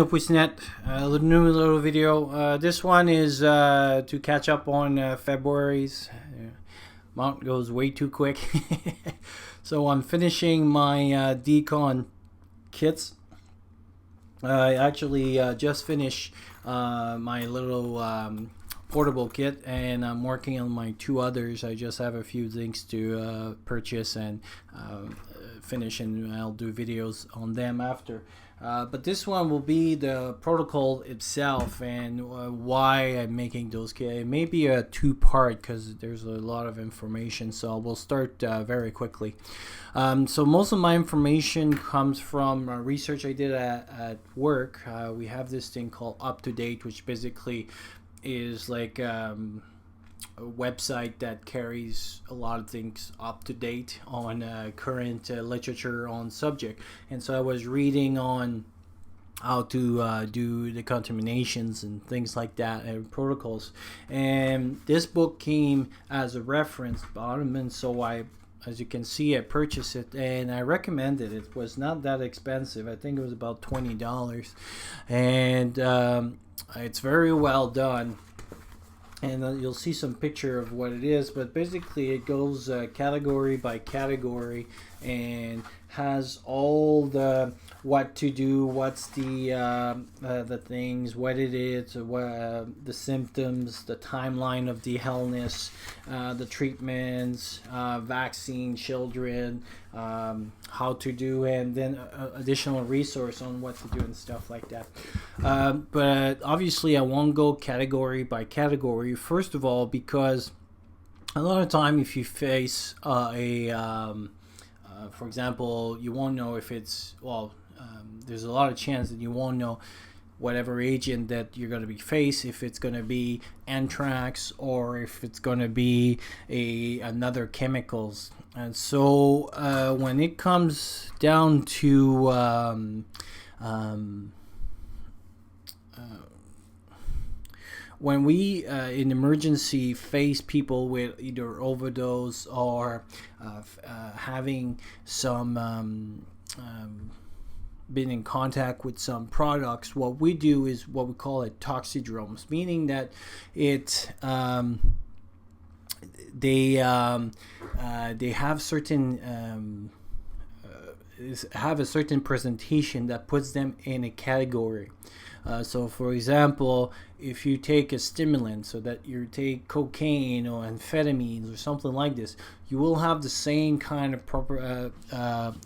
Pusnet, a new little video. This one is to catch up on February's. Month goes way too quick. So I'm finishing my decon kits. I actually just finished my little portable kit, and I'm working on my two others. I just have a few things to purchase and finish, and I'll do videos on them after. But this one will be the protocol itself and why I'm making those kits. It may be a two-part because there's a lot of information, so we'll start very quickly. So most of my information comes from research I did at work. We have this thing called Up to Date, which basically is like a website that carries a lot of things up to date on current literature on subject. And so I was reading on how to do the contaminations and things like that and protocols, and this book came as a reference bottom, and so as you can see, I purchased it and I recommend it. It was not that expensive. I think it was about $20, and it's very well done. And you'll see some picture of what it is, but basically it goes category by category and has all the what to do, what's the things, what it is, the symptoms, the timeline of the illness, the treatments, vaccine, children, how to do, and then additional resource on what to do and stuff like that. But obviously I won't go category by category. First of all, because a lot of time if you face for example, you won't know if it's, there's a lot of chance that you won't know whatever agent that you're going to be faced, if it's going to be anthrax or if it's going to be another chemicals. And so when it comes down to when we in emergency face people with either overdose or having some been in contact with some products, what we do is what we call it toxidromes, meaning that they have certain have a certain presentation that puts them in a category. So for example, if you take a stimulant, so that you take cocaine or amphetamines or something like this, you will have the same kind of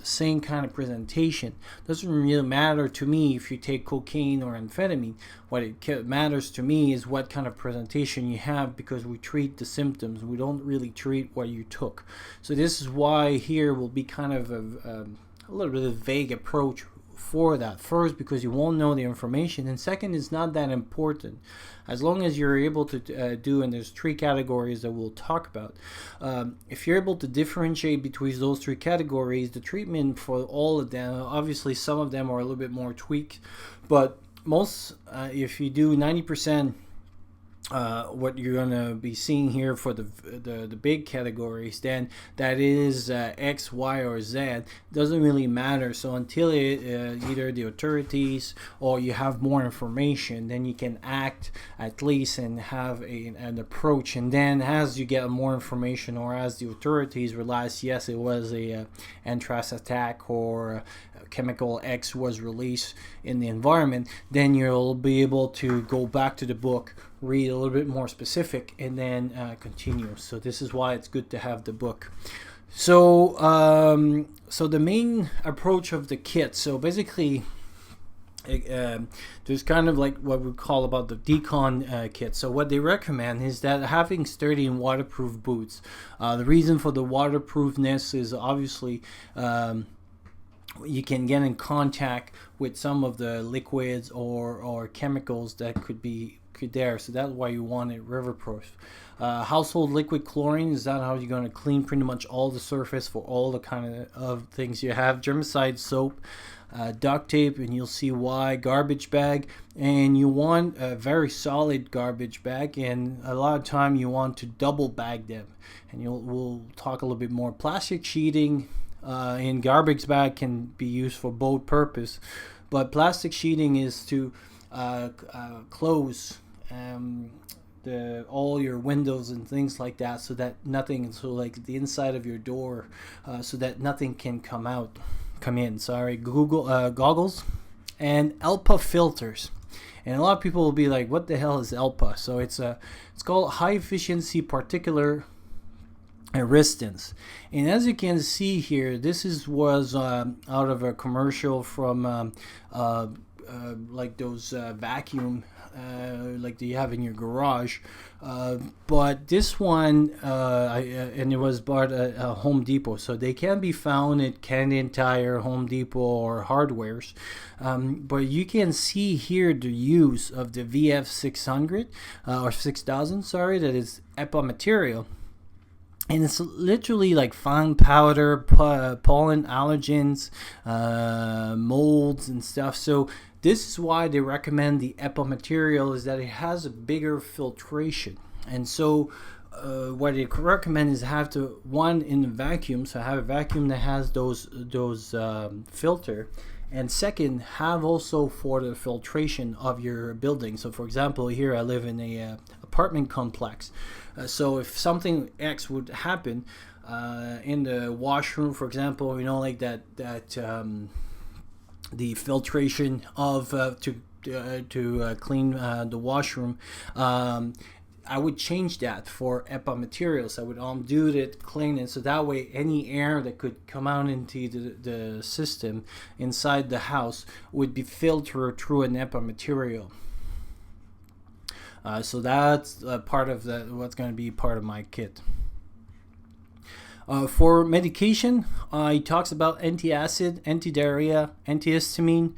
same kind of presentation. Doesn't really matter to me if you take cocaine or amphetamine. What it matters to me is what kind of presentation you have, because we treat the symptoms. We don't really treat what you took. So this is why here will be kind of a little bit of a vague approach for that. First, because you won't know the information, and second, it's not that important. As long as you're able to do, and there's three categories that we'll talk about, if you're able to differentiate between those three categories, the treatment for all of them, obviously some of them are a little bit more tweaked, but most, if you do 90%, what you're gonna be seeing here for the big categories, then that is X, Y, or Z. Doesn't really matter. So until either the authorities or you have more information, then you can act at least and have an approach. And then as you get more information, or as the authorities realize, yes, it was a anthrax attack or chemical X was released in the environment, then you'll be able to go back to the book, read a little bit more specific, and then continue. So this is why it's good to have the book. So so the main approach of the kit, so basically there's kind of like what we call about the decon kit. So what they recommend is that having sturdy and waterproof boots. The reason for the waterproofness is obviously you can get in contact with some of the liquids or chemicals that could be there, so that's why you want it river-proof. Household liquid chlorine, is that how you're going to clean pretty much all the surface for all the kind of things you have. Germicide soap, duct tape, and you'll see why. Garbage bag, and you want a very solid garbage bag, and a lot of time you want to double bag them, and we'll talk a little bit more. Plastic sheeting in garbage bag can be used for both purpose, but plastic sheeting is to close all your windows and things like that, so that nothing, so like the inside of your door, so that nothing can come in. Goggles, and HELPA filters. And a lot of people will be like, what the hell is HELPA? So it's called high efficiency particular arrestance. And as you can see here, this was out of a commercial from like those vacuum like you have in your garage, but this one and it was bought at Home Depot, so they can be found at Canadian Tire, Home Depot, or Hardwares, but you can see here the use of the VF600 or 6000, sorry, that is HEPA material. And it's literally like fine powder, pollen allergens, molds and stuff. So this is why they recommend the HEPA material, is that it has a bigger filtration. And so what they recommend is have one in the vacuum. So have a vacuum that has those filter. And second, have also for the filtration of your building. So for example, here I live in a apartment complex. So if something X would happen in the washroom, for example, you know, like that the filtration of to clean the washroom, I would change that for HEPA materials. I would undo it, clean it, so that way any air that could come out into the system inside the house would be filtered through an HEPA material. So that's part of what's going to be part of my kit. For medication, he talks about antacid, anti-diarrhea, antihistamine.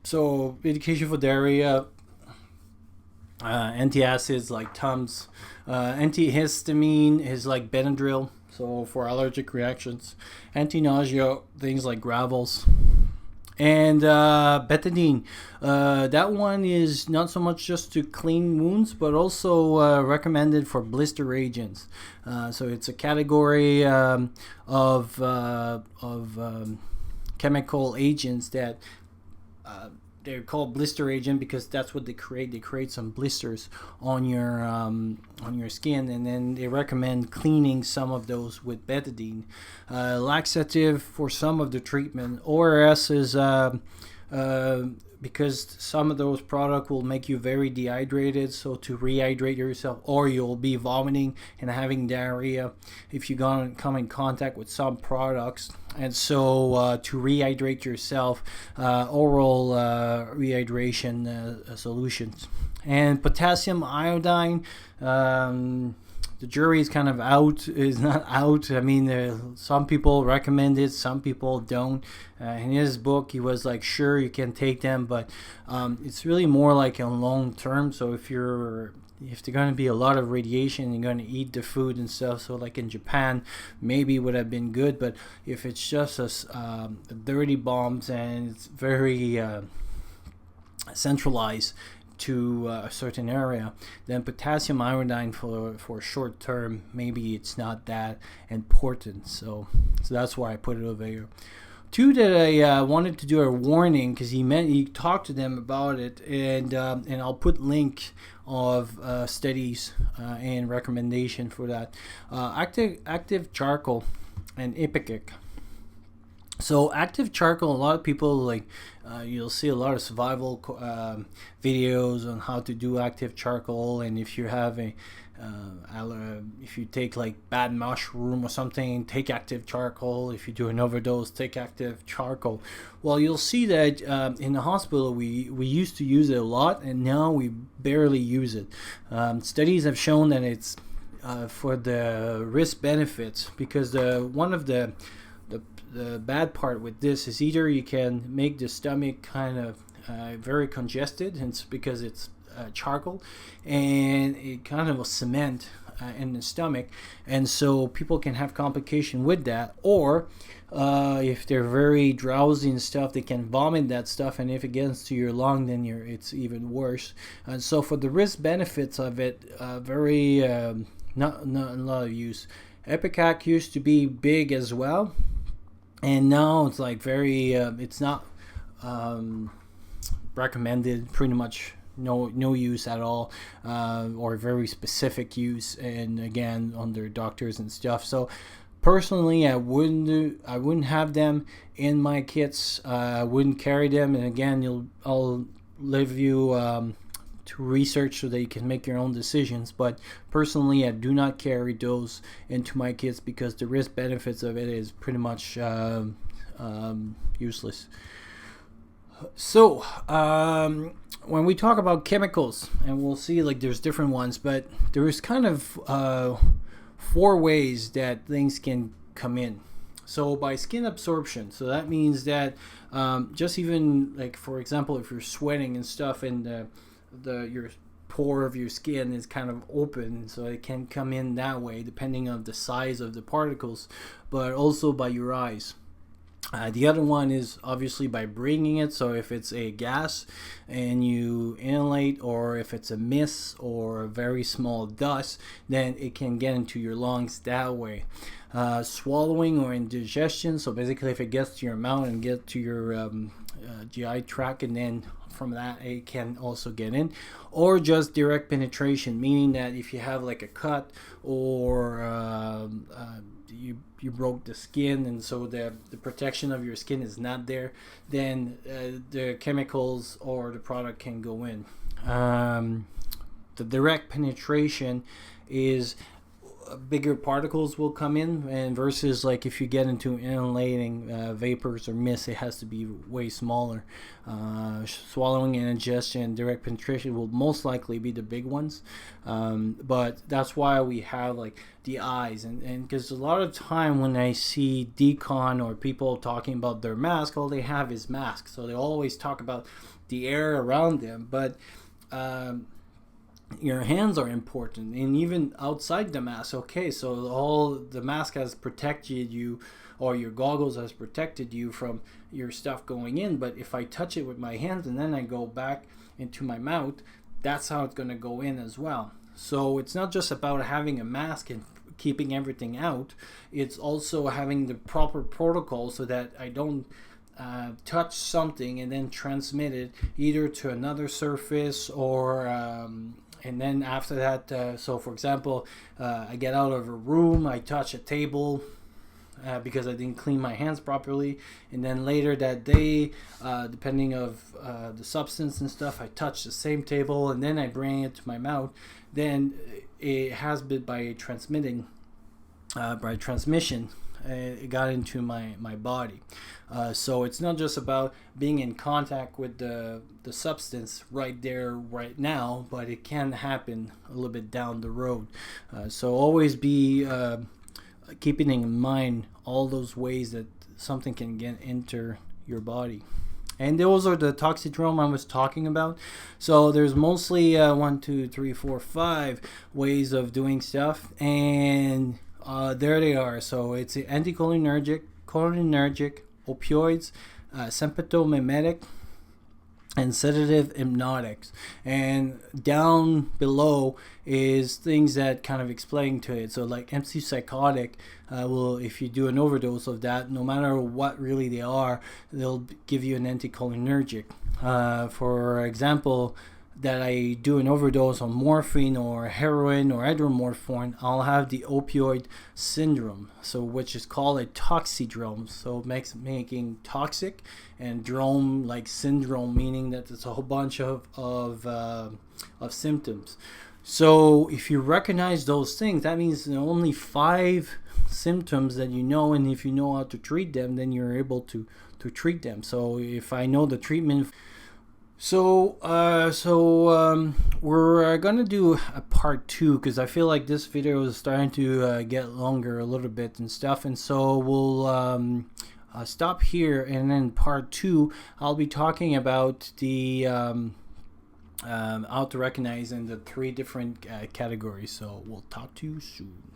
So medication for diarrhea, antacids like Tums. Antihistamine is like Benadryl, so for allergic reactions. Anti-nausea, things like Gravels. And betadine, that one is not so much just to clean wounds, but also recommended for blister agents. So it's a category of chemical agents that they're called blister agent because that's what they create. They create some blisters on your skin, and then they recommend cleaning some of those with betadine. Laxative for some of the treatment. ORS is because some of those products will make you very dehydrated, so to rehydrate yourself, or you'll be vomiting and having diarrhea if you come in contact with some products. And so to rehydrate yourself, oral rehydration solutions. And potassium iodine, the jury is kind of out, is not out. I mean, some people recommend it, some people don't. In his book, he was like, sure, you can take them, but it's really more like a long term. So if there's going to be a lot of radiation, you're going to eat the food and stuff. So like in Japan, maybe would have been good, but if it's just a dirty bombs and it's very centralized to a certain area, then potassium iodine for short term, maybe it's not that important. So that's why I put it over here. Two that I wanted to do a warning, because he talked to them about it, and I'll put link of studies and recommendation for that. Active charcoal and ipecac. So active charcoal, a lot of people like you'll see a lot of survival videos on how to do active charcoal, and if you have if you take like bad mushroom or something, take active charcoal. If you do an overdose, take active charcoal. Well, you'll see that in the hospital we used to use it a lot, and now we barely use it. Studies have shown that it's for the risk benefits, because one of the bad part with this is either you can make the stomach kind of very congested, and it's because it's charcoal, and it kind of will cement in the stomach, and so people can have complication with that. Or if they're very drowsy and stuff, they can vomit that stuff, and if it gets to your lung, then it's even worse. And so for the risk benefits of it, very not a lot of use. Ipecac used to be big as well, and now it's like very it's not recommended, pretty much no use at all, or very specific use, and again under doctors and stuff. So personally, I wouldn't have them in my kits. I wouldn't carry them, and again, I'll leave you to research so that you can make your own decisions. But personally, I do not carry those into my kits because the risk benefits of it is pretty much useless. So when we talk about chemicals, and we'll see like there's different ones, but there's kind of 4 ways that things can come in. So by skin absorption, so that means that just even like, for example, if you're sweating and stuff, and your pore of your skin is kind of open, so it can come in that way depending on the size of the particles, but also by your eyes. The other one is obviously by breathing it. So if it's a gas and you inhalate, or if it's a mist or a very small dust, then it can get into your lungs that way. Swallowing or indigestion, so basically if it gets to your mouth and get to your GI tract, and then from that it can also get in. Or just direct penetration, meaning that if you have like a cut, or you broke the skin, and so the protection of your skin is not there, then the chemicals or the product can go in. The direct penetration is bigger particles will come in, and versus like if you get into inhalating vapors or mist, it has to be way smaller. Swallowing and ingestion, direct penetration will most likely be the big ones, but that's why we have like the eyes, and because a lot of time when I see decon or people talking about their mask, all they have is mask, so they always talk about the air around them, but your hands are important, and even outside the mask. Okay, so all the mask has protected you, or your goggles has protected you from your stuff going in, but if I touch it with my hands and then I go back into my mouth, that's how it's going to go in as well. So it's not just about having a mask and keeping everything out, it's also having the proper protocol so that I don't touch something and then transmit it either to another surface, or and then after that, so for example, I get out of a room, I touch a table because I didn't clean my hands properly, and then later that day, depending of the substance and stuff, I touch the same table, and then I bring it to my mouth, then it has been by transmission, it got into my body. So it's not just about being in contact with the substance right there, right now, but it can happen a little bit down the road. So always be keeping in mind all those ways that something can get into your body. And those are the Toxidrome I was talking about. So there's mostly 1, 2, 3, 4, 5 ways of doing stuff, and there they are. So it's anticholinergic, cholinergic, opioids, sympathomimetic, and sedative hypnotics. And down below is things that kind of explain to it. So like antipsychotic, will, if you do an overdose of that, no matter what really they are, they'll give you an anticholinergic. For example, that I do an overdose on morphine or heroin or hydromorphone, I'll have the opioid syndrome, so which is called a toxidrome. So it makes making toxic, and drome like syndrome, meaning that it's a whole bunch of symptoms. So if you recognize those things, that means there are only 5 symptoms that you know, and if you know how to treat them, then you're able to treat them. So if I know the treatment. So we're gonna do a part 2, because I feel like this video is starting to get longer a little bit and stuff, and so we'll stop here, and then part 2 I'll be talking about the how to recognize in the 3 different categories. So we'll talk to you soon.